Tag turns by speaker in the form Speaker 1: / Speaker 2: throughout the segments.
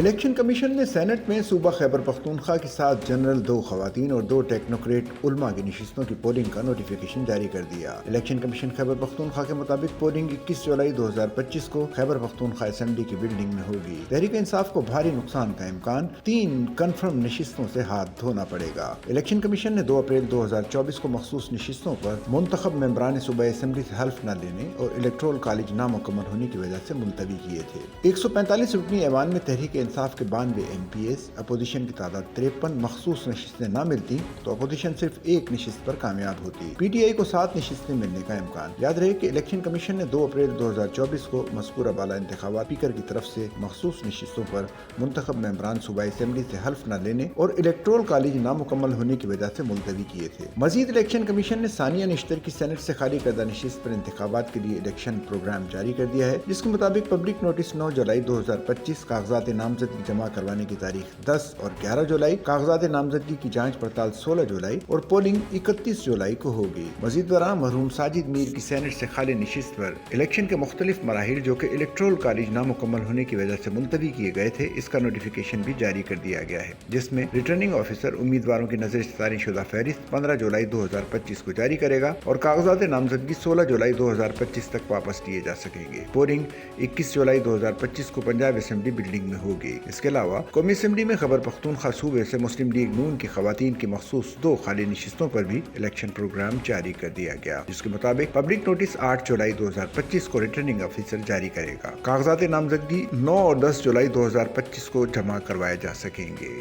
Speaker 1: Election commission نے Saint میں صوبہ خیبر پختونخوا کی 7 جنرل 2 خواتین اور 2 ٹیکنوکریٹ علماء کی نشستوں کی پولنگ کا نوٹیفیکیشن جاری کر دیا۔ الیکشن کمیشن خیبر پختونخوا کے مطابق پولنگ 21 جولائی 2025 کو خیبر پختونخوا اسمبلی کی بلڈنگ میں ہوگی۔ تحریک انصاف کو بھاری نقصان کا امکان، 3 کنفرم نشستوں سے ہاتھ دھونا پڑے گا۔ الیکشن کمیشن نے 2 اپریل 2024 کو مخصوص نشستوں پر منتخب ممبران صوبائی اسمبلی سے حلف نہ لینے اور الیکٹورل کالج نامکمل ہونے کی وجہ سے ملتوی کیے تھے۔ 145 رکنی ایوان میں تحریک انصاف کے 92 ایم پی ایس، اپوزیشن کی تعداد 53، مخصوص نشستیں نہ ملتی تو اپوزیشن صرف 1 نشست پر کامیاب ہوتی۔ پی ٹی آئی کو 7 نشستیں ملنے کا امکان۔ یاد رہے کہ الیکشن کمیشن نے 2 اپریل 2024 کو مذکورہ بالا انتخابات اسپیکر کی طرف سے مخصوص نشستوں پر منتخب ممبران صوبائی اسمبلی سے حلف نہ لینے اور الیکٹورل کالج نامکمل ہونے کی وجہ سے ملتوی کیے تھے۔ مزید الیکشن کمیشن نے ثانیہ نشتر کی سینٹ سے خالی کردہ نشست پر انتخابات کے لیے الیکشن پروگرام جاری کر دیا ہے، جس کے مطابق پبلک نوٹس 9 جولائی 2025، کاغذات نامزدگی جمع کروانے کی تاریخ 10 اور 11 جولائی، کاغذات نامزدگی کی جانچ پڑتال 16 جولائی اور پولنگ 31 جولائی کو ہوگی۔ مزید برآں مرحوم ساجد میر کی سینٹ سے خالی نشست پر الیکشن کے مختلف مراحل جو کہ الیکٹورل کالج نامکمل ہونے کی وجہ سے ملتوی کیے گئے تھے، اس کا نوٹیفیکیشن بھی جاری کر دیا گیا ہے، جس میں ریٹرننگ آفیسر امیدواروں کی نظر ثانی شدہ فہرست 15 جولائی 2025 کو جاری کرے گا اور کاغذات نامزدگی 16 جولائی 2025 تک واپس لیے جا سکیں گے۔ پولنگ 21 جولائی 2025 کو پنجاب اسمبلی بلڈنگ میں ہوگی۔ اس کے علاوہ قومی اسمبلی میں خیبر پختونخوا صوبے سے مسلم لیگ نون کی خواتین کی مخصوص 2 خالی نشستوں پر بھی الیکشن پروگرام جاری کر دیا گیا، جس کے مطابق پبلک نوٹس 8 جولائی 2025 کو ریٹرننگ آفیسر جاری کرے گا۔ کاغذات نامزدگی 9 اور 10 جولائی 2025 کو جمع کروائے جا سکیں گے۔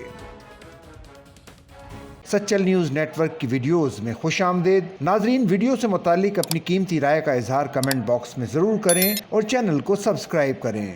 Speaker 1: سچل نیوز نیٹ ورک کی ویڈیوز میں خوش آمدید۔ ناظرین، ویڈیو سے متعلق اپنی قیمتی رائے کا اظہار کمنٹ باکس میں ضرور کریں اور چینل کو سبسکرائب کریں۔